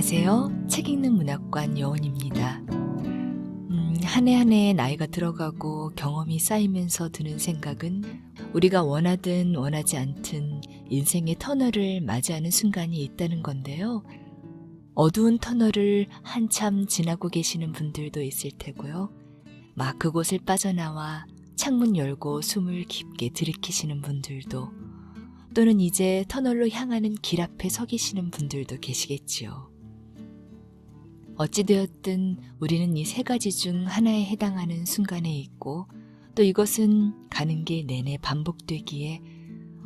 안녕하세요. 책 읽는 문학관 여원입니다. 한 해 한 해 나이가 들어가고 경험이 쌓이면서 드는 생각은 우리가 원하든 원하지 않든 인생의 터널을 맞이하는 순간이 있다는 건데요. 어두운 터널을 한참 지나고 계시는 분들도 있을 테고요. 막 그곳을 빠져나와 창문 열고 숨을 깊게 들이키시는 분들도, 또는 이제 터널로 향하는 길 앞에 서 계시는 분들도 계시겠지요. 어찌되었든 우리는 이 세 가지 중 하나에 해당하는 순간에 있고, 또 이것은 가는 길 내내 반복되기에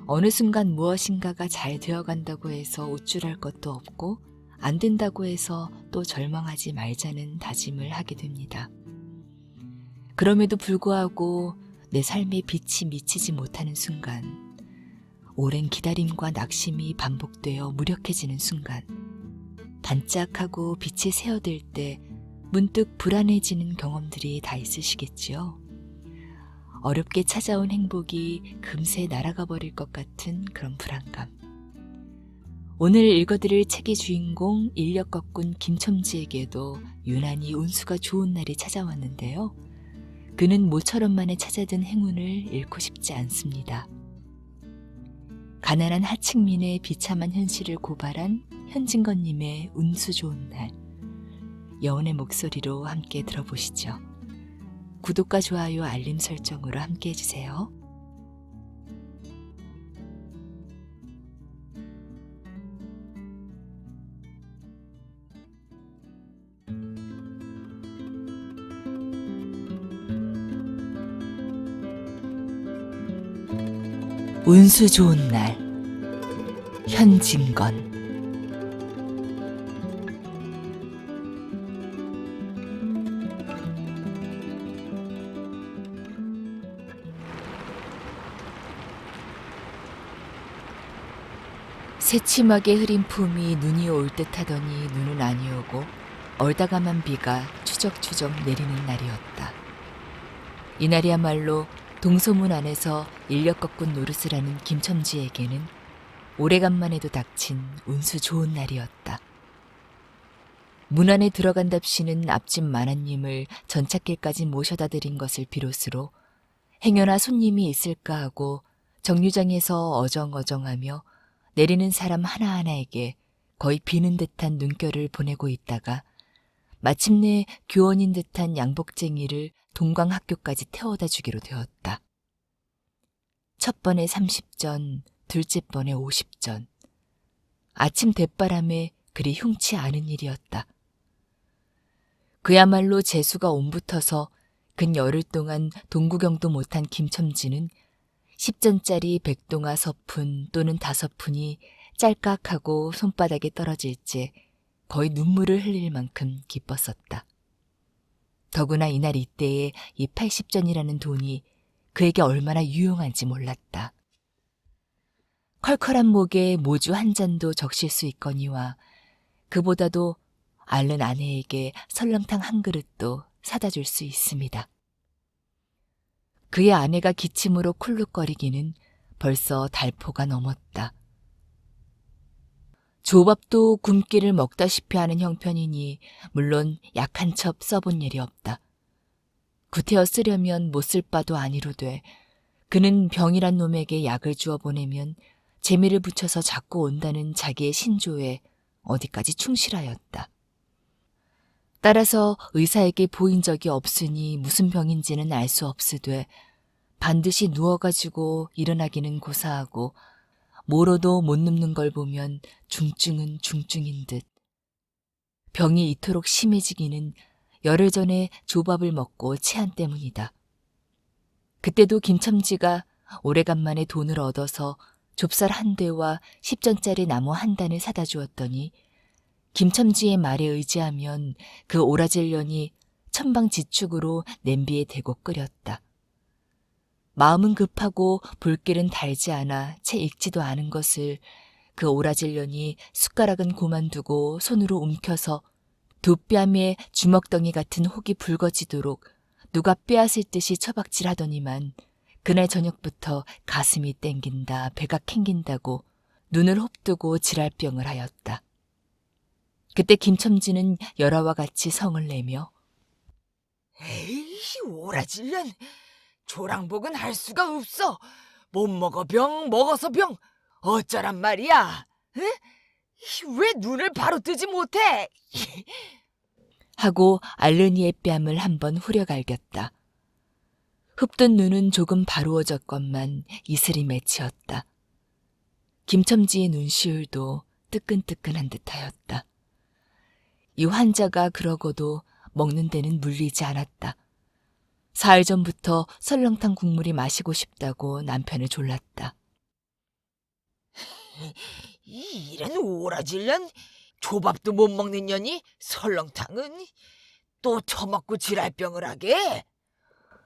어느 순간 무엇인가가 잘 되어간다고 해서 우쭐할 것도 없고, 안 된다고 해서 또 절망하지 말자는 다짐을 하게 됩니다. 그럼에도 불구하고 내 삶에 빛이 미치지 못하는 순간, 오랜 기다림과 낙심이 반복되어 무력해지는 순간, 반짝하고 빛이 새어들 때 문득 불안해지는 경험들이 다 있으시겠지요. 어렵게 찾아온 행복이 금세 날아가 버릴 것 같은 그런 불안감. 오늘 읽어드릴 책의 주인공 인력거꾼 김첨지에게도 유난히 운수가 좋은 날이 찾아왔는데요. 그는 모처럼 만에 찾아든 행운을 잃고 싶지 않습니다. 가난한 하층민의 비참한 현실을 고발한 현진건님의 운수 좋은 날, 여운의 목소리로 함께 들어보시죠. 구독과 좋아요, 알림 설정으로 함께 해주세요. 운수 좋은 날, 현진건. 새침하게 흐린 품이 눈이 올 듯 하더니 눈은 아니오고 얼다감한 비가 추적추적 내리는 날이었다. 이날이야말로 동소문 안에서 인력거꾼 노릇을 하는 김첨지에게는 오래간만에도 닥친 운수 좋은 날이었다. 문 안에 들어간답시는 앞집 마나님을 전찻길까지 모셔다 드린 것을 비롯으로 행여나 손님이 있을까 하고 정류장에서 어정어정하며 내리는 사람 하나하나에게 거의 비는 듯한 눈결을 보내고 있다가 마침내 교원인 듯한 양복쟁이를 동광학교까지 태워다 주기로 되었다. 첫 번에 30전, 둘째 번에 50전. 아침 대바람에 그리 흉치 않은 일이었다. 그야말로 재수가 옴붙어서 근 열흘 동안 동구경도 못한 김첨지는 10전짜리 백동아 서푼 또는 5푼이 짤깍하고 손바닥에 떨어질지 거의 눈물을 흘릴 만큼 기뻤었다. 더구나 이날 이때에 이 80전이라는 돈이 그에게 얼마나 유용한지 몰랐다. 컬컬한 목에 모주 한 잔도 적실 수 있거니와 그보다도 앓는 아내에게 설렁탕 한 그릇도 사다 줄 수 있습니다. 그의 아내가 기침으로 쿨룩거리기는 벌써 달포가 넘었다. 조밥도 굶기를 먹다시피 하는 형편이니 물론 약 한 첩 써본 일이 없다. 구태여 쓰려면 못 쓸 바도 아니로되 그는 병이란 놈에게 약을 주어 보내면 재미를 붙여서 자꾸 온다는 자기의 신조에 어디까지 충실하였다. 따라서 의사에게 보인 적이 없으니 무슨 병인지는 알 수 없으되 반드시 누워가지고 일어나기는 고사하고 모로도 못 눕는 걸 보면 중증은 중증인 듯. 병이 이토록 심해지기는 열흘 전에 조밥을 먹고 체한 때문이다. 그때도 김첨지가 오래간만에 돈을 얻어서 좁쌀 한 대와 10전짜리 나무 한 단을 사다 주었더니 김첨지의 말에 의지하면 그 오라질년이 천방지축으로 냄비에 대고 끓였다. 마음은 급하고 불길은 달지 않아 채 익지도 않은 것을 그 오라질년이 숟가락은 고만두고 손으로 움켜서 두 뺨에 주먹덩이 같은 혹이 붉어지도록 누가 빼앗을 듯이 처박질하더니만 그날 저녁부터 가슴이 땡긴다, 배가 캥긴다고 눈을 홉뜨고 지랄병을 하였다. 그때 김첨지는 열화와 같이 성을 내며 에이, 오라질년. 조랑복은 할 수가 없어. 못 먹어 병, 먹어서 병. 어쩌란 말이야. 에? 왜 눈을 바로 뜨지 못해? 하고 알르니의 뺨을 한번 후려갈겼다. 흡든 눈은 조금 바루어졌건만 이슬이 맺히었다. 김첨지의 눈시울도 뜨끈뜨끈한 듯하였다. 이 환자가 그러고도 먹는 데는 물리지 않았다. 사흘 전부터 설렁탕 국물이 마시고 싶다고 남편을 졸랐다. 이런 오라질년. 조밥도 못 먹는 년이 설렁탕은 또 처먹고 지랄병을 하게?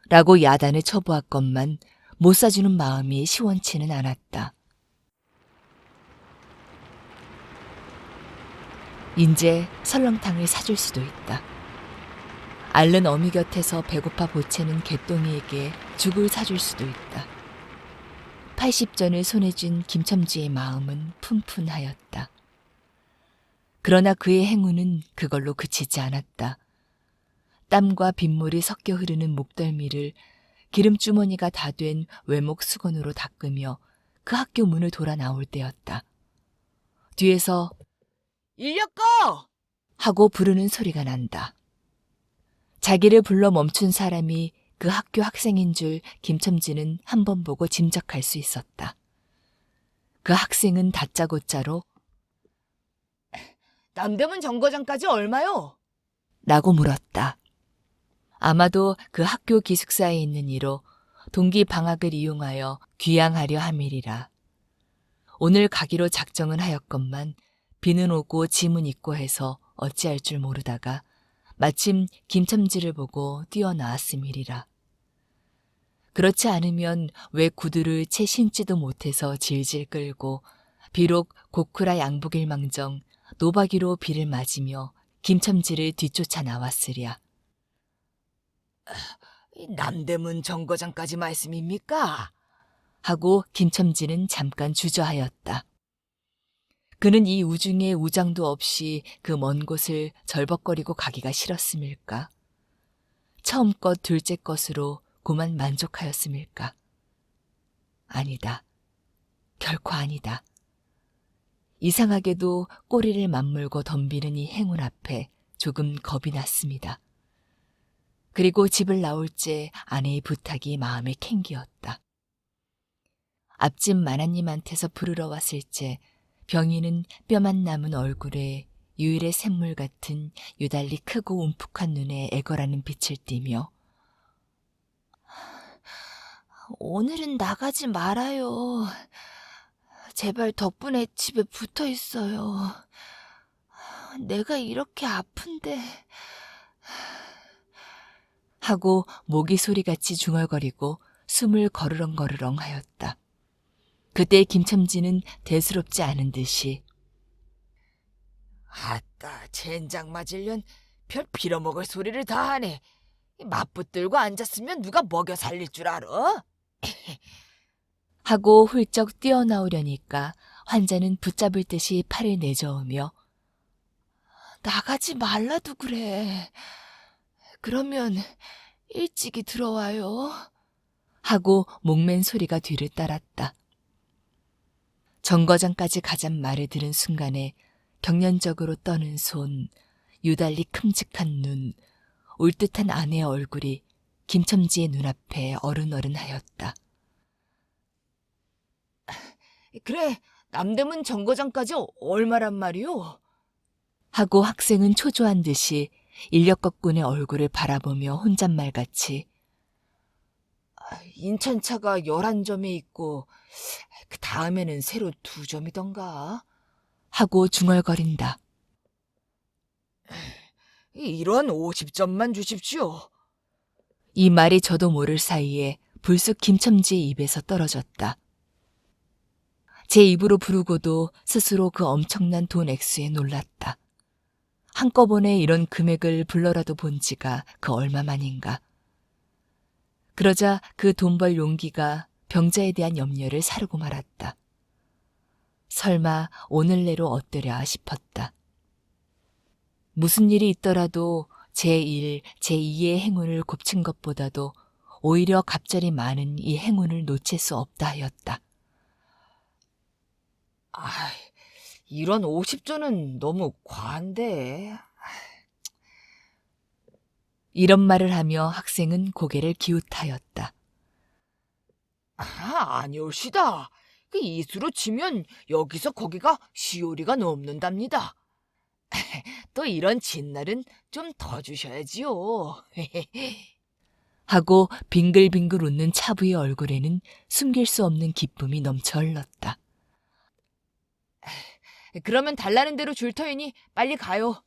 라고 야단을 쳐보았건만 못 사주는 마음이 시원치는 않았다. 인제 설렁탕을 사줄 수도 있다. 앓는 어미 곁에서 배고파 보채는 개똥이에게 죽을 사줄 수도 있다. 80전을 손에 쥔 김첨지의 마음은 푼푼하였다. 그러나 그의 행운은 그걸로 그치지 않았다. 땀과 빗물이 섞여 흐르는 목덜미를 기름주머니가 다 된 외목 수건으로 닦으며 그 학교 문을 돌아 나올 때였다. 뒤에서 인력거! 하고 부르는 소리가 난다. 자기를 불러 멈춘 사람이 그 학교 학생인 줄 김첨지는 한 번 보고 짐작할 수 있었다. 그 학생은 다짜고짜로 남대문 정거장까지 얼마요? 라고 물었다. 아마도 그 학교 기숙사에 있는 이로 동기 방학을 이용하여 귀향하려 함이리라. 오늘 가기로 작정은 하였건만 비는 오고 짐은 있고 해서 어찌할 줄 모르다가 마침 김첨지를 보고 뛰어나왔음이리라. 그렇지 않으면 왜 구두를 채 신지도 못해서 질질 끌고 비록 고쿠라 양복일망정 노박이로 비를 맞으며 김첨지를 뒤쫓아 나왔으랴. 남대문 정거장까지 말씀입니까? 하고 김첨지는 잠깐 주저하였다. 그는 이 우중에 우장도 없이 그 먼 곳을 절벅거리고 가기가 싫었음일까? 처음 것 둘째 것으로 고만 만족하였음일까? 아니다. 결코 아니다. 이상하게도 꼬리를 맞물고 덤비는 이 행운 앞에 조금 겁이 났습니다. 그리고 집을 나올 때 아내의 부탁이 마음에 캥기었다. 앞집 마나님한테서 부르러 왔을 때 병이는 뼈만 남은 얼굴에 유일의 샘물 같은 유달리 크고 움푹한 눈에 애걸하는 빛을 띠며 오늘은 나가지 말아요. 제발 덕분에 집에 붙어 있어요. 내가 이렇게 아픈데 하고 모기 소리같이 중얼거리고 숨을 거르렁거르렁 하였다. 그때 김첨지는 대수롭지 않은 듯이 아따, 젠장 맞으련 별 빌어먹을 소리를 다 하네. 맞붙들고 앉았으면 누가 먹여 살릴 줄 알아? 하고 훌쩍 뛰어나오려니까 환자는 붙잡을 듯이 팔을 내저으며 나가지 말라도 그래. 그러면 일찍이 들어와요. 하고 목맨 소리가 뒤를 따랐다. 정거장까지 가잔 말을 들은 순간에 경련적으로 떠는 손, 유달리 큼직한 눈, 올듯한 아내의 얼굴이 김첨지의 눈앞에 어른어른하였다. 그래, 남대문 정거장까지 얼마란 말이오? 하고 학생은 초조한 듯이 인력거꾼의 얼굴을 바라보며 혼잣말같이 인천차가 11점에 있고 그 다음에는 새로 2점이던가. 하고 중얼거린다. 이런 50점만 주십시오. 이 말이 저도 모를 사이에 불쑥 김첨지의 입에서 떨어졌다. 제 입으로 부르고도 스스로 그 엄청난 돈 액수에 놀랐다. 한꺼번에 이런 금액을 불러라도 본 지가 그 얼마만인가. 그러자 그 돈 벌 용기가 병자에 대한 염려를 사르고 말았다. 설마 오늘 내로 어떠랴 싶었다. 무슨 일이 있더라도 제1, 제2의 행운을 곱친 것보다도 오히려 갑절이 많은 이 행운을 놓칠 수 없다 하였다. 아, 이런 50조는 너무 과한데. 이런 말을 하며 학생은 고개를 기웃하였다. 아니올시다. 그 이수로 치면 여기서 거기가 시오리가 넘는답니다. 또 이런 진날은 좀 더 주셔야지요. 하고 빙글빙글 웃는 차부의 얼굴에는 숨길 수 없는 기쁨이 넘쳐 흘렀다. 그러면 달라는 대로 줄 터이니 빨리 가요.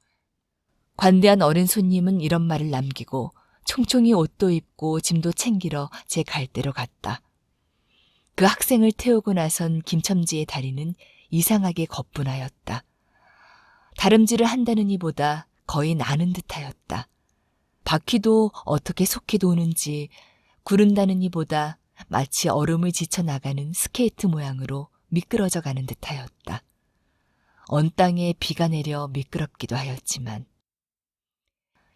관대한 어린 손님은 이런 말을 남기고 총총히 옷도 입고 짐도 챙기러 제 갈대로 갔다. 그 학생을 태우고 나선 김첨지의 다리는 이상하게 거뿐하였다. 다름질을 한다는 이보다 거의 나는 듯하였다. 바퀴도 어떻게 속히 도는지 구른다는 이보다 마치 얼음을 지쳐나가는 스케이트 모양으로 미끄러져 가는 듯하였다. 언 땅에 비가 내려 미끄럽기도 하였지만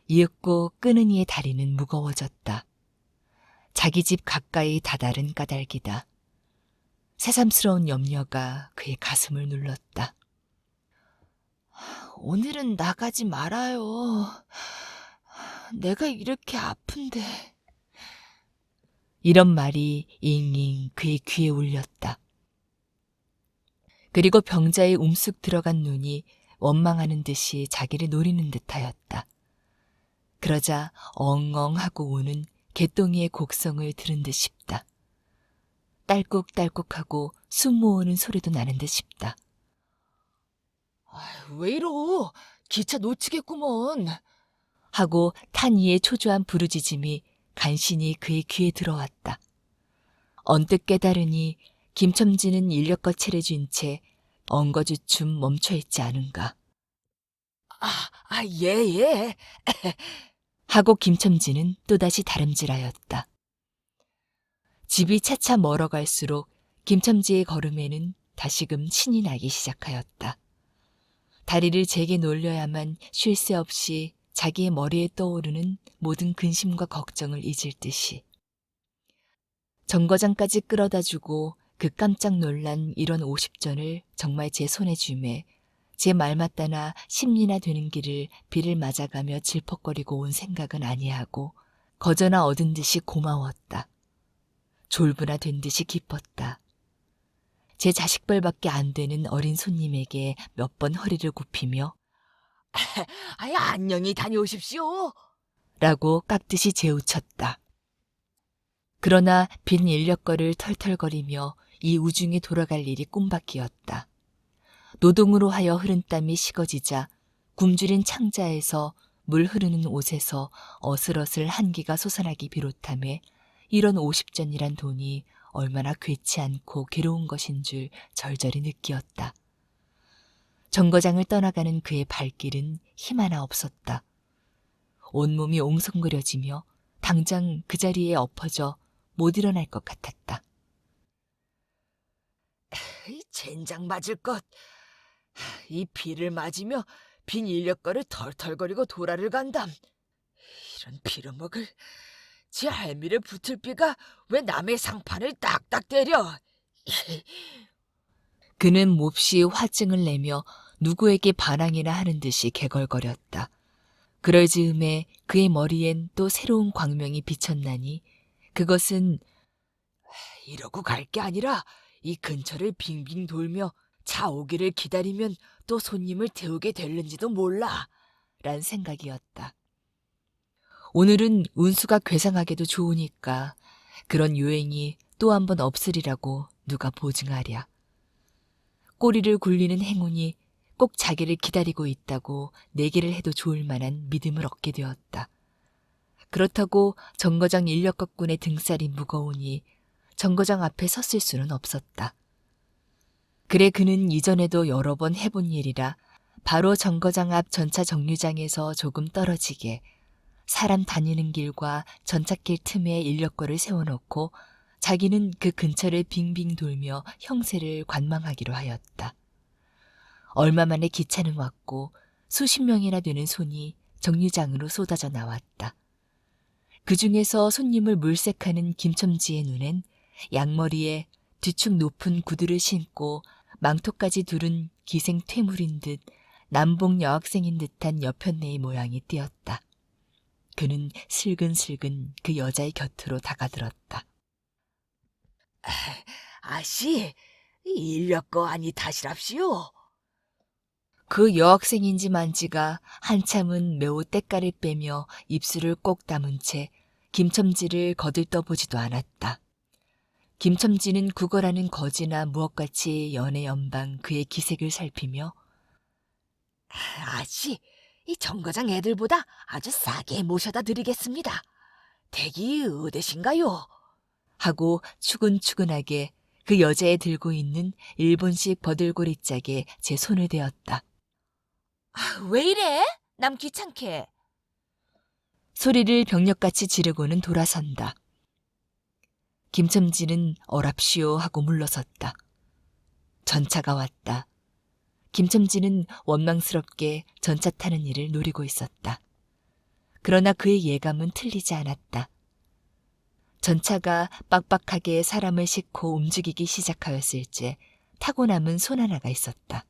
이윽고 끄는 이의 다리는 무거워졌다. 자기 집 가까이 다다른 까닭이다. 새삼스러운 염려가 그의 가슴을 눌렀다. 오늘은 나가지 말아요. 내가 이렇게 아픈데. 이런 말이 잉잉 그의 귀에 울렸다. 그리고 병자의 움쑥 들어간 눈이 원망하는 듯이 자기를 노리는 듯하였다. 그러자 엉엉하고 우는 개똥이의 곡성을 들은 듯 싶다. 딸꾹딸꾹하고 숨 모으는 소리도 나는 듯 싶다. 왜 이러? 기차 놓치겠구먼. 하고 탄 이의 초조한 부르짖음이 간신히 그의 귀에 들어왔다. 언뜻 깨달으니 김첨지는 인력거 채를 쥔 채 엉거주춤 멈춰있지 않은가. 예. 하고 김첨지는 또다시 다름질하였다. 집이 차차 멀어갈수록 김첨지의 걸음에는 다시금 신이 나기 시작하였다. 다리를 제게 놀려야만 쉴 새 없이 자기의 머리에 떠오르는 모든 근심과 걱정을 잊을 듯이. 정거장까지 끌어다주고 그 깜짝 놀란 이런 50전을 정말 제 손에 쥐매 제 말 맞다나 심리나 되는 길을 비를 맞아가며 질퍽거리고 온 생각은 아니하고 거저나 얻은 듯이 고마웠다. 졸부나 된 듯이 기뻤다. 제 자식벌밖에 안 되는 어린 손님에게 몇 번 허리를 굽히며 안녕히 다녀오십시오. 라고 깍듯이 재우쳤다. 그러나 빈 인력거를 털털거리며 이 우중에 돌아갈 일이 꿈밖이었다. 노동으로 하여 흐른 땀이 식어지자 굶주린 창자에서 물 흐르는 옷에서 어슬어슬 한기가 솟아나기 비롯하며 이런 50전이란 돈이 얼마나 괴치 않고 괴로운 것인 줄 절절히 느끼었다. 정거장을 떠나가는 그의 발길은 힘 하나 없었다. 온몸이 옹성거려지며 당장 그 자리에 엎어져 못 일어날 것 같았다. 젠장 맞을 것. 이 비를 맞으며 빈 인력거를 털털거리고 도라를 간담. 이런 빌어먹을. 제 할미를 붙을 비가 왜 남의 상판을 딱딱 때려. 그는 몹시 화증을 내며 누구에게 반항이나 하는 듯이 개걸거렸다. 그럴 즈음에 그의 머리엔 또 새로운 광명이 비쳤나니 그것은 이러고 갈 게 아니라 이 근처를 빙빙 돌며 차 오기를 기다리면 또 손님을 태우게 될는지도 몰라. 란 생각이었다. 오늘은 운수가 괴상하게도 좋으니까 그런 요행이 또 한 번 없으리라고 누가 보증하랴. 꼬리를 굴리는 행운이 꼭 자기를 기다리고 있다고 내기를 해도 좋을 만한 믿음을 얻게 되었다. 그렇다고 정거장 인력거꾼의 등살이 무거우니 정거장 앞에 섰을 수는 없었다. 그래 그는 이전에도 여러 번 해본 일이라 바로 정거장 앞 전차 정류장에서 조금 떨어지게 사람 다니는 길과 전찻길 틈에 인력거를 세워놓고 자기는 그 근처를 빙빙 돌며 형세를 관망하기로 하였다. 얼마 만에 기차는 왔고 수십 명이나 되는 손이 정류장으로 쏟아져 나왔다. 그 중에서 손님을 물색하는 김첨지의 눈엔 양머리에 뒤축 높은 구두를 신고 망토까지 두른 기생 퇴물인 듯 남봉 여학생인 듯한 여편네의 모양이 띄었다. 그는 슬근슬근 그 여자의 곁으로 다가들었다. 아씨, 인력거 아니 다시랍시오. 그 여학생인지 만지가 한참은 매우 때깔을 빼며 입술을 꼭 다문 채 김첨지를 거들떠보지도 않았다. 김첨지는 구걸하는 거지나 무엇같이 연애 연방 그의 기색을 살피며 아씨, 이 정거장 애들보다 아주 싸게 모셔다 드리겠습니다. 댁이 어디신가요? 하고 추근추근하게 그 여자애 들고 있는 일본식 버들고리 짝에 제 손을 대었다. 왜 이래? 남 귀찮게. 소리를 병력같이 지르고는 돌아선다. 김첨지는 어랍시오 하고 물러섰다. 전차가 왔다. 김첨지는 원망스럽게 전차 타는 일을 노리고 있었다. 그러나 그의 예감은 틀리지 않았다. 전차가 빡빡하게 사람을 싣고 움직이기 시작하였을째 타고 남은 손 하나가 있었다.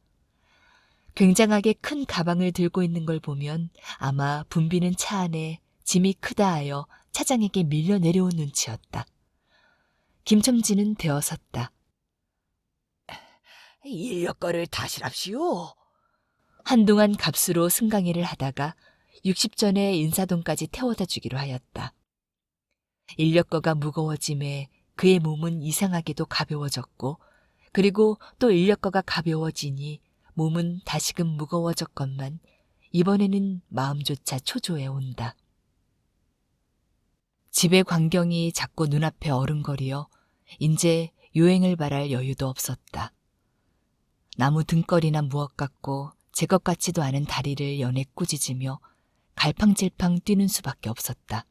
굉장하게 큰 가방을 들고 있는 걸 보면 아마 붐비는 차 안에 짐이 크다 하여 차장에게 밀려 내려온 눈치였다. 김첨지는 되어섰다. 인력거를 다시랍시오. 한동안 값으로 승강이를 하다가 60전에 인사동까지 태워다 주기로 하였다. 인력거가 무거워짐에 그의 몸은 이상하게도 가벼워졌고 그리고 또 인력거가 가벼워지니 몸은 다시금 무거워졌건만 이번에는 마음조차 초조해 온다. 집의 광경이 자꾸 눈앞에 어른거리어 이제 요행을 바랄 여유도 없었다. 나무 등걸이나 무엇 같고 제 것 같지도 않은 다리를 연애 꾸짖으며 갈팡질팡 뛰는 수밖에 없었다.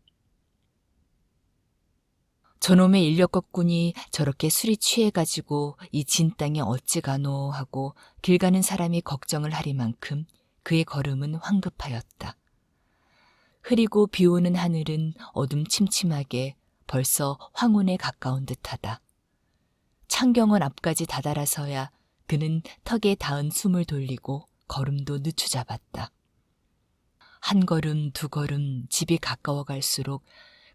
저놈의 인력거꾼이 저렇게 술이 취해가지고 이 진 땅에 어찌 가노 하고 길 가는 사람이 걱정을 하리만큼 그의 걸음은 황급하였다. 흐리고 비오는 하늘은 어둠침침하게 벌써 황혼에 가까운 듯하다. 창경원 앞까지 다다라서야 그는 턱에 닿은 숨을 돌리고 걸음도 늦추잡았다. 한 걸음 두 걸음 집이 가까워 갈수록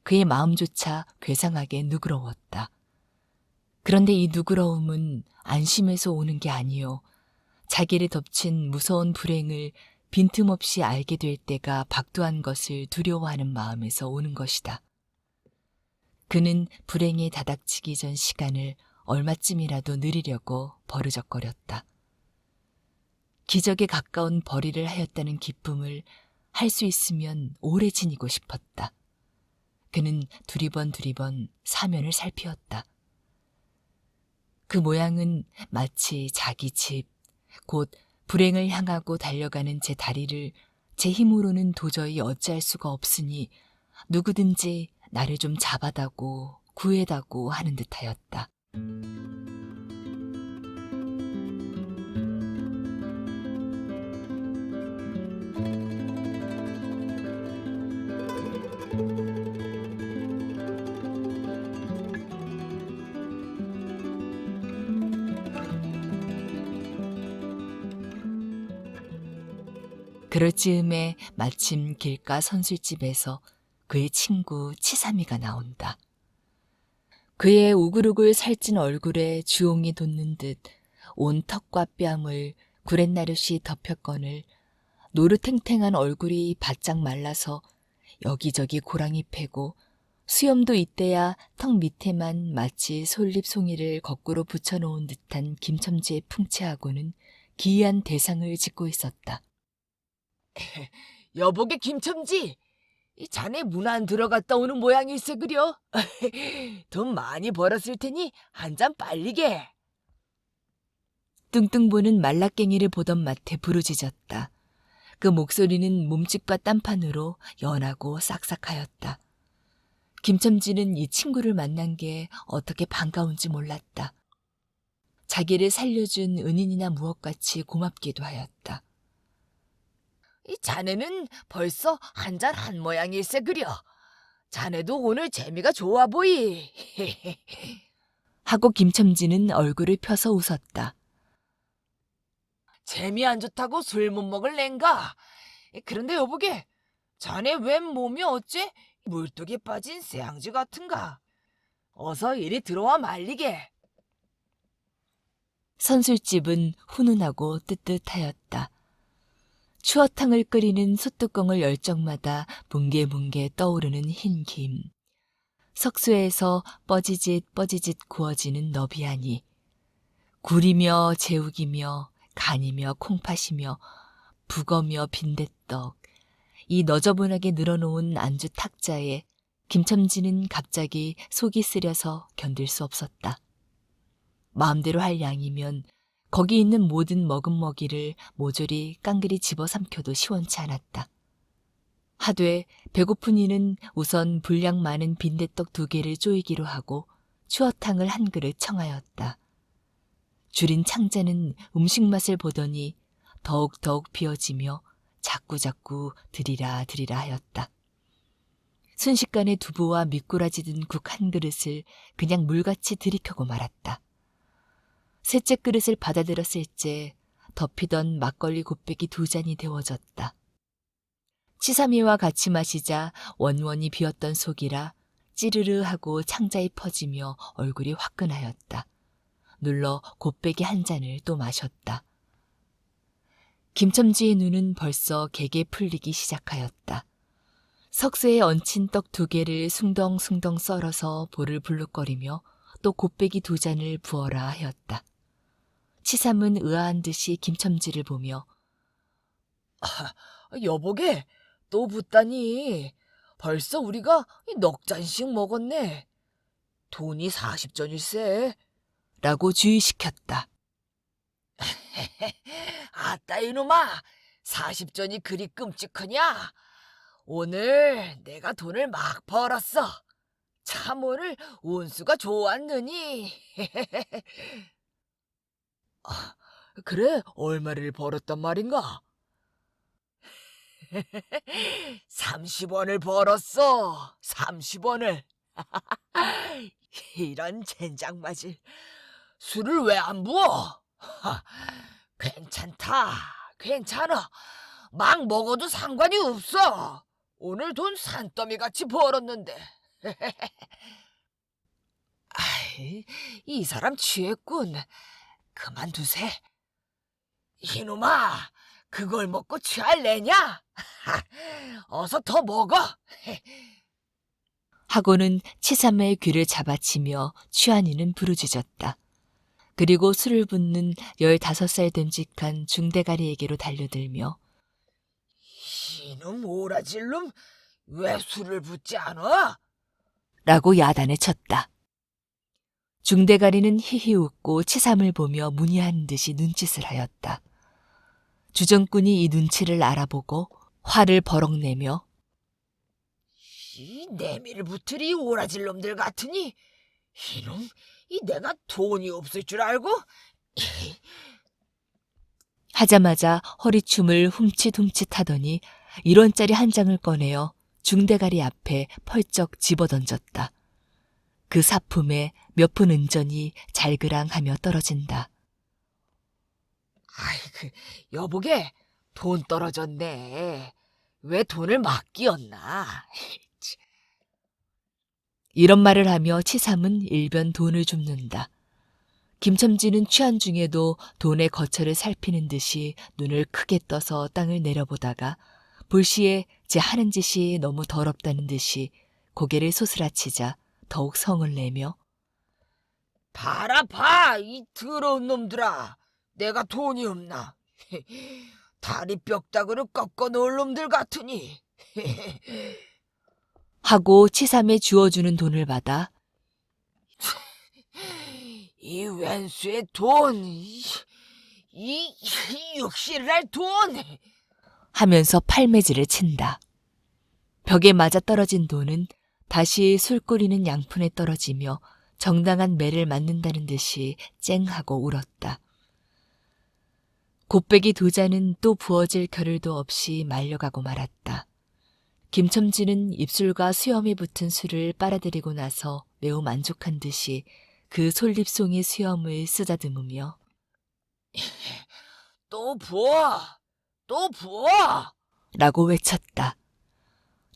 그의 마음조차 괴상하게 누그러웠다. 그런데 이 누그러움은 안심해서 오는 게 아니요. 자기를 덮친 무서운 불행을 빈틈없이 알게 될 때가 박두한 것을 두려워하는 마음에서 오는 것이다. 그는 불행에 다닥치기 전 시간을 얼마쯤이라도 느리려고 버르적거렸다. 기적에 가까운 벌이를 하였다는 기쁨을 할 수 있으면 오래 지니고 싶었다. 그는 두리번 사면을 살피었다. 그 모양은 마치 자기 집, 곧 불행을 향하고 달려가는 제 다리를 제 힘으로는 도저히 어찌할 수가 없으니 누구든지 나를 좀 잡아다고 구해다고 하는 듯하였다. 그럴 즈음에 마침 길가 선술집에서 그의 친구 치삼이가 나온다. 그의 우글우글 살찐 얼굴에 주홍이 돋는 듯 온 턱과 뺨을 구렛나룻이 덮였거늘 노르탱탱한 얼굴이 바짝 말라서 여기저기 고랑이 패고 수염도 이때야 턱 밑에만 마치 솔잎송이를 거꾸로 붙여놓은 듯한 김첨지의 풍채하고는 기이한 대상을 짓고 있었다. 여보게 김첨지, 이 자네 문 안 들어갔다 오는 모양일세 그려. 돈 많이 벌었을 테니 한 잔 빨리게. 뚱뚱 보는 말라깽이를 보던 맛에 부르짖었다. 그 목소리는 몸집과 딴판으로 연하고 싹싹하였다. 김첨지는 이 친구를 만난 게 어떻게 반가운지 몰랐다. 자기를 살려준 은인이나 무엇같이 고맙기도 하였다. 이 자네는 벌써 한 잔 한 모양일세 그려. 자네도 오늘 재미가 좋아 보이. 하고 김첨지는 얼굴을 펴서 웃었다. 재미 안 좋다고 술 못 먹을 랭가. 그런데 여보게, 자네 웬 몸이 어째 물뚝에 빠진 새앙쥐 같은가? 어서 이리 들어와 말리게. 선술집은 훈훈하고 뜨뜻하였다. 추어탕을 끓이는 솥뚜껑을 열 적마다 뭉게뭉게 떠오르는 흰 김. 석쇠에서 뻐지짓 구워지는 너비아니. 굴이며 제육이며 간이며 콩팥이며 북어며 빈대떡. 이 너저분하게 늘어놓은 안주 탁자에 김첨지는 갑자기 속이 쓰려서 견딜 수 없었다. 마음대로 할 양이면 거기 있는 모든 머금먹이를 모조리 깡그리 집어삼켜도 시원치 않았다. 하되 배고픈 이는 우선 분량 많은 빈대떡 2개를 쪼이기로 하고 추어탕을 한 그릇 청하였다. 줄인 창자는 음식 맛을 보더니 더욱더욱 비어지며 자꾸자꾸 드리라 하였다. 순식간에 두부와 미꾸라지 든 국 한 그릇을 그냥 물같이 들이켜고 말았다. 셋째 그릇을 받아들었을째 덮이던 막걸리 곱빼기 2잔이 데워졌다. 치사미와 같이 마시자 원원이 비었던 속이라 찌르르 하고 창자에 퍼지며 얼굴이 화끈하였다. 눌러 곱빼기 1잔을 또 마셨다. 김첨지의 눈은 벌써 개게 풀리기 시작하였다. 석쇠에 얹힌 떡 2개를 숭덩숭덩 썰어서 볼을 불룩거리며 또 곱빼기 2잔을 부어라 하였다. 치삼은 의아한 듯이 김첨지를 보며 여보게, 또 붓다니. 벌써 우리가 넉 잔씩 먹었네. 돈이 40전일세. 라고 주의시켰다. 아따 이놈아, 40전이 그리 끔찍하냐? 오늘 내가 돈을 막 벌었어. 참 오늘 운수가 좋았느니. 그래, 얼마를 벌었단 말인가? 30원을 벌었어. 30원을. 이런 젠장맞을. 술을 왜 안 부어? 괜찮다. 괜찮아. 막 먹어도 상관이 없어. 오늘 돈 산더미같이 벌었는데. 아이, 이 사람 취했군. 그만두세. 이놈아, 그걸 먹고 취할래냐? 어서 더 먹어. 하고는 치삼의 귀를 잡아치며 취한이는 부르짖었다. 그리고 술을 붓는 15살 됨직한 중대가리에게로 달려들며 이놈 오라질 놈, 왜 술을 붓지 않아? 라고 야단을 쳤다. 중대가리는 히히 웃고 치삼을 보며 문의한 듯이 눈짓을 하였다. 주정꾼이 이 눈치를 알아보고 화를 버럭 내며 이 내밀 붙으리 오라질 놈들 같으니 이놈, 이 내가 돈이 없을 줄 알고? 하자마자 허리춤을 훔칫훔칫 하더니 1원짜리 한 장을 꺼내어 중대가리 앞에 펄쩍 집어던졌다. 그 사품에 몇 푼 은전이 잘그랑하며 떨어진다. 아이고, 여보게, 돈 떨어졌네. 왜 돈을 막 끼었나? 이런 말을 하며 치삼은 일변 돈을 줍는다. 김첨지는 취한 중에도 돈의 거처를 살피는 듯이 눈을 크게 떠서 땅을 내려보다가 불시에 제 하는 짓이 너무 더럽다는 듯이 고개를 소스라치자 더욱 성을 내며 봐라 봐, 이 더러운 놈들아. 내가 돈이 없나? 다리 뼈다구를 꺾어 놓을 놈들 같으니. 하고 치삼에 주어주는 돈을 받아 이 왼수의 돈, 이 육실할 돈. 하면서 팔매질을 친다. 벽에 맞아 떨어진 돈은 다시 술 끓이는 양푼에 떨어지며 정당한 매를 맞는다는 듯이 쨍하고 울었다. 곱배기 두 잔은 또 부어질 겨를도 없이 말려가고 말았다. 김첨지는 입술과 수염이 붙은 술을 빨아들이고 나서 매우 만족한 듯이 그 솔잎송이 수염을 쓰다듬으며 또 부어! 또 부어! 라고 외쳤다.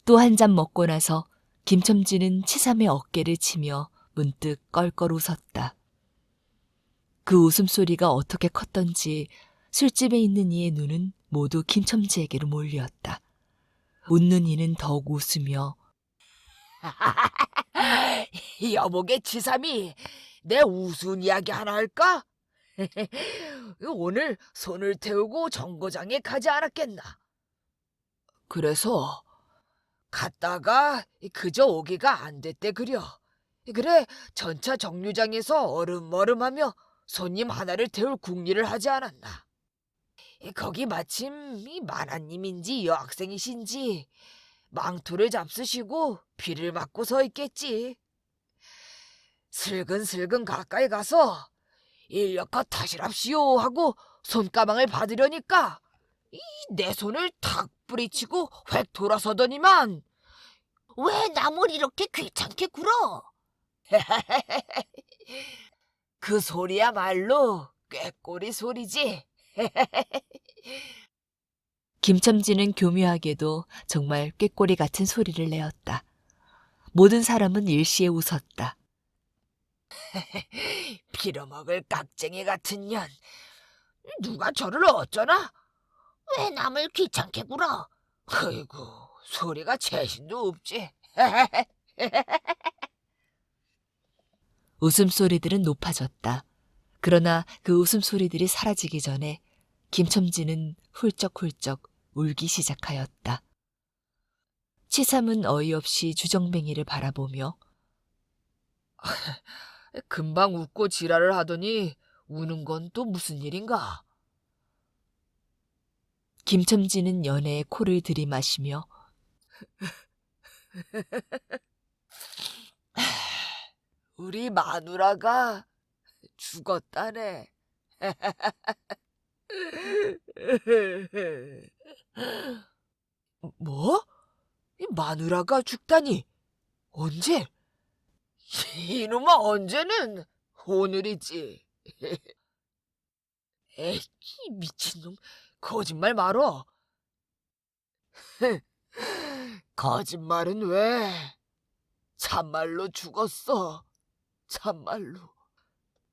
또 한 잔 먹고 나서 김첨지는 치삼의 어깨를 치며 문득 껄껄 웃었다. 그 웃음소리가 어떻게 컸던지 술집에 있는 이의 눈은 모두 김첨지에게로 몰렸다. 웃는 이는 더욱 웃으며 여보게 치삼이 내 우스운 이야기 하나 할까? 오늘 손을 태우고 정거장에 가지 않았겠나? 그래서 갔다가 그저 오기가 안 됐대 그려. 그래 전차 정류장에서 얼음얼음하며 손님 하나를 태울 궁리를 하지 않았나? 거기 마침 이 만화님인지 여학생이신지 망토를 잡수시고 비를 맞고 서 있겠지. 슬근슬근 가까이 가서 인력껏 타시랍시오 하고 손가방을 받으려니까 내 손을 탁 뿌리치고 획 돌아서더니만 왜 남을 이렇게 귀찮게 굴어? 그 소리야말로 꾀꼬리 소리지. 김첨지는 교묘하게도 정말 꾀꼬리 같은 소리를 내었다. 모든 사람은 일시에 웃었다. 빌어먹을 깍쟁이 같은 년. 누가 저를 어쩌나? 왜 남을 귀찮게 굴어? 아이고, 소리가 재신도 없지. 웃음소리들은 높아졌다. 그러나 그 웃음소리들이 사라지기 전에 김첨지는 훌쩍훌쩍 울기 시작하였다. 치삼은 어이없이 주정뱅이를 바라보며 금방 웃고 지랄을 하더니 우는 건 또 무슨 일인가? 김첨지는 연애에 코를 들이마시며 우리 마누라가 죽었다네. 뭐? 이 마누라가 죽다니? 언제? 이놈아 언제는 오늘이지. 에이, 이 미친놈. 거짓말 말어. 거짓말은 왜? 참말로 죽었어. 참말로.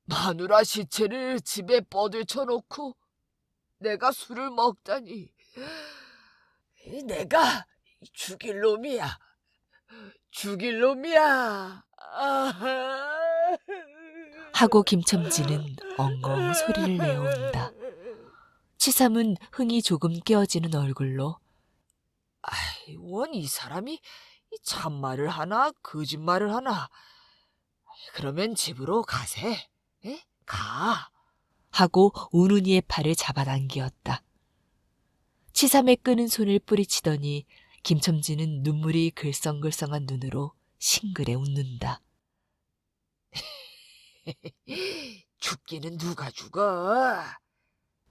마누라 시체를 집에 뻗을쳐 놓고 내가 술을 먹다니. 내가 죽일 놈이야. 죽일 놈이야. 하고 김첨지는 엉엉 소리를 내어온다. 치삼은 흥이 조금 깨어지는 얼굴로 아이, 원 이 사람이 참말을 하나 거짓말을 하나. 그러면 집으로 가세. 에? 가. 하고 우는이의 팔을 잡아당기었다. 치삼의 끄는 손을 뿌리치더니 김첨지는 눈물이 글썽글썽한 눈으로 싱그레 웃는다. 죽기는 누가 죽어?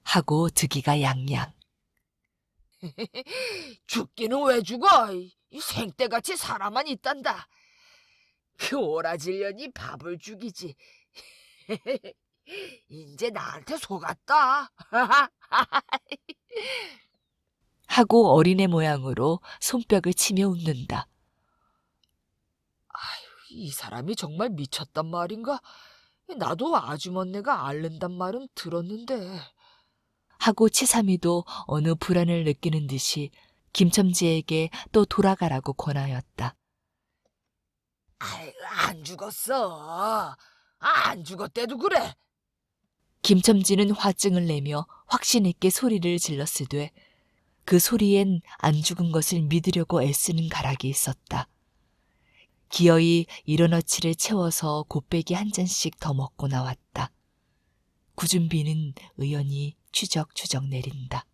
하고 득이가 양양. 죽기는 왜 죽어? 이 생떼같이 살아만 있단다. 그 오라질년이 밥을 죽이지. 이제 나한테 속았다. 하고 어린애 모양으로 손뼉을 치며 웃는다. 이 사람이 정말 미쳤단 말인가? 나도 아주머니가 앓는단 말은 들었는데. 하고 치삼이도 어느 불안을 느끼는 듯이 김첨지에게 또 돌아가라고 권하였다. 아이, 안 죽었어. 안 죽었대도 그래. 김첨지는 화증을 내며 확신 있게 소리를 질렀으되 그 소리엔 안 죽은 것을 믿으려고 애쓰는 가락이 있었다. 기어이 일어너치를 채워서 곱배기 한 잔씩 더 먹고 나왔다. 굳은 비는 의연히 추적추적 내린다.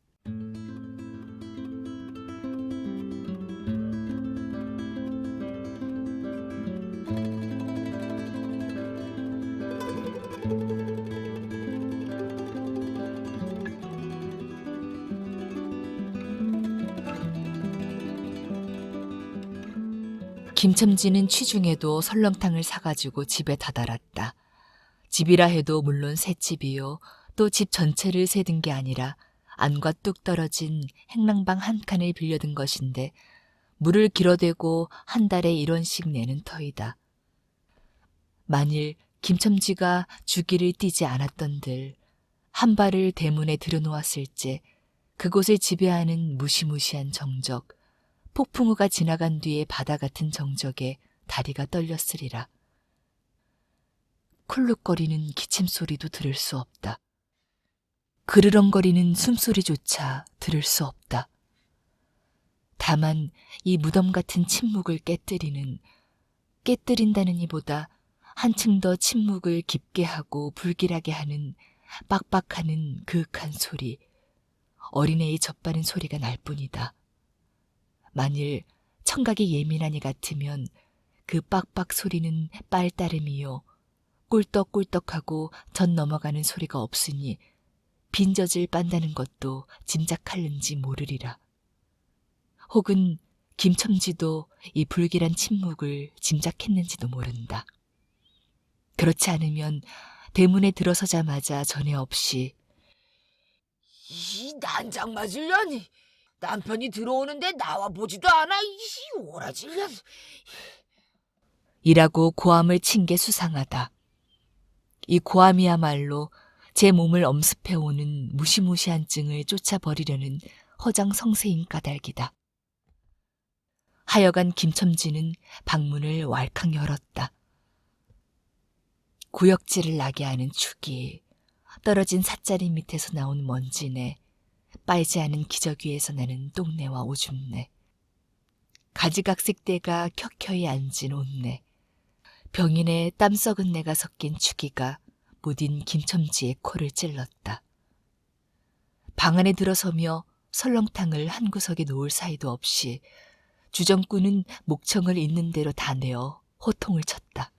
김첨지는 취중에도 설렁탕을 사가지고 집에 다다랐다. 집이라 해도 물론 셋집이요. 또 집 전체를 세든 게 아니라 안과 뚝 떨어진 행랑방 한 칸을 빌려든 것인데 물을 길어대고 한 달에 1원씩 내는 터이다. 만일 김첨지가 주기를 띄지 않았던들 한 발을 대문에 들여놓았을지 그곳을 지배하는 무시무시한 정적, 폭풍우가 지나간 뒤에 바다 같은 정적에 다리가 떨렸으리라. 쿨룩거리는 기침소리도 들을 수 없다. 그르렁거리는 숨소리조차 들을 수 없다. 다만 이 무덤 같은 침묵을 깨뜨린다는 이보다 한층 더 침묵을 깊게 하고 불길하게 하는 빡빡하는 그윽한 소리, 어린애의 젖바른 소리가 날 뿐이다. 만일 청각이 예민한 이 같으면 그 빡빡 소리는 빨따름이요. 꿀떡꿀떡하고 젖 넘어가는 소리가 없으니 빈젖을 빤다는 것도 짐작할는지 모르리라. 혹은 김첨지도 이 불길한 침묵을 짐작했는지도 모른다. 그렇지 않으면 대문에 들어서자마자 전에 없이 이 난장 맞으려니 남편이 들어오는데 나와보지도 않아. 이 오라질년. 이라고 고함을 친 게 수상하다. 이 고함이야말로 제 몸을 엄습해오는 무시무시한 증을 쫓아버리려는 허장성세인 까닭이다. 하여간 김첨지는 방문을 왈칵 열었다. 구역질을 나게 하는 축이, 떨어진 삿자리 밑에서 나온 먼지내, 빨지 않은 기저귀 위에서 나는 똥내와 오줌내, 가지각색대가 켜켜이 앉은 옷내, 병인의 땀 썩은 내가 섞인 축이가 무딘 김첨지의 코를 찔렀다. 방 안에 들어서며 설렁탕을 한 구석에 놓을 사이도 없이 주정꾼은 목청을 있는 대로 다 내어 호통을 쳤다.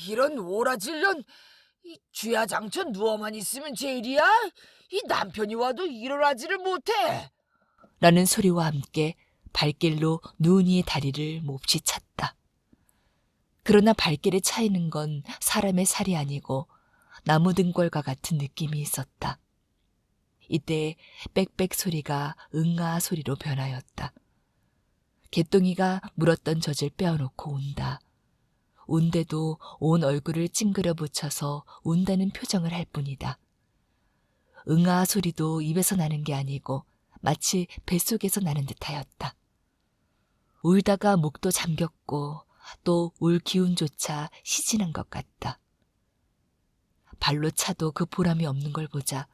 이런 오라질년. 이 쥐야장천 누워만 있으면 제일이야. 이 남편이 와도 일어나지를 못해. 라는 소리와 함께 발길로 누은이의 다리를 몹시 찼다. 그러나 발길에 차이는 건 사람의 살이 아니고 나무 등골과 같은 느낌이 있었다. 이때 빽빽 소리가 응아 소리로 변하였다. 개똥이가 물었던 젖을 빼어놓고 운다. 운데도 온 얼굴을 찡그려 붙여서 운다는 표정을 할 뿐이다. 응아 소리도 입에서 나는 게 아니고 마치 뱃속에서 나는 듯하였다. 울다가 목도 잠겼고 또 울 기운조차 시진한 것 같다. 발로 차도 그 보람이 없는 걸 보자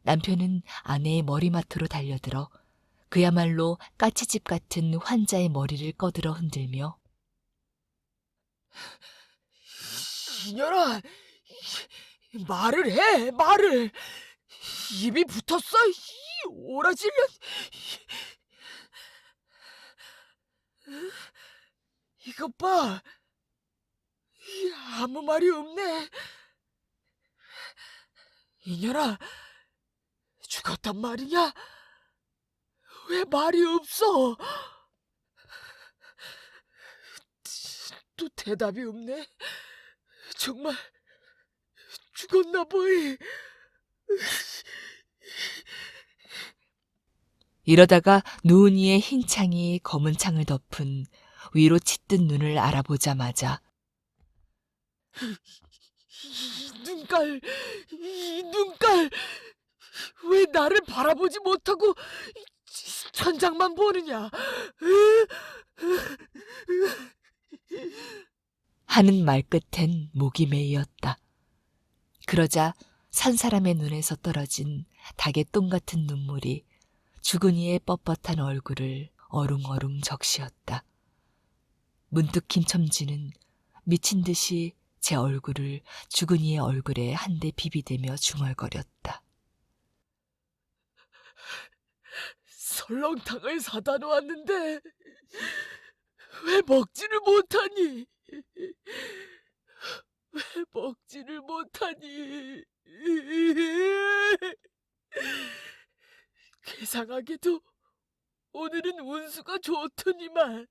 남편은 아내의 머리맡으로 달려들어 그야말로 까치집 같은 환자의 머리를 꺼들어 흔들며 이년아, 말을 해, 말을. 입이 붙었어. 이 오라질년. 이것 봐. 아무 말이 없네. 이년아, 죽었단 말이냐? 왜 말이 없어? 또 대답이 없네. 정말 죽었나 보이. 이러다가 누은이의 흰 창이 검은 창을 덮은 위로 짙은 눈을 알아보자마자 이 눈깔. 왜 나를 바라보지 못하고 천장만 보느냐? 하는 말 끝엔 목이 메이었다. 그러자 산 사람의 눈에서 떨어진 닭의 똥 같은 눈물이 주근이의 뻣뻣한 얼굴을 어룽어룽 적시었다. 문득 김첨지는 미친 듯이 제 얼굴을 주근이의 얼굴에 한 대 비비대며 중얼거렸다. 설렁탕을 사다 놓았는데 왜 먹지를 못하니? 왜 먹지를 못하니? 괴상하게도 오늘은 운수가 좋더니만.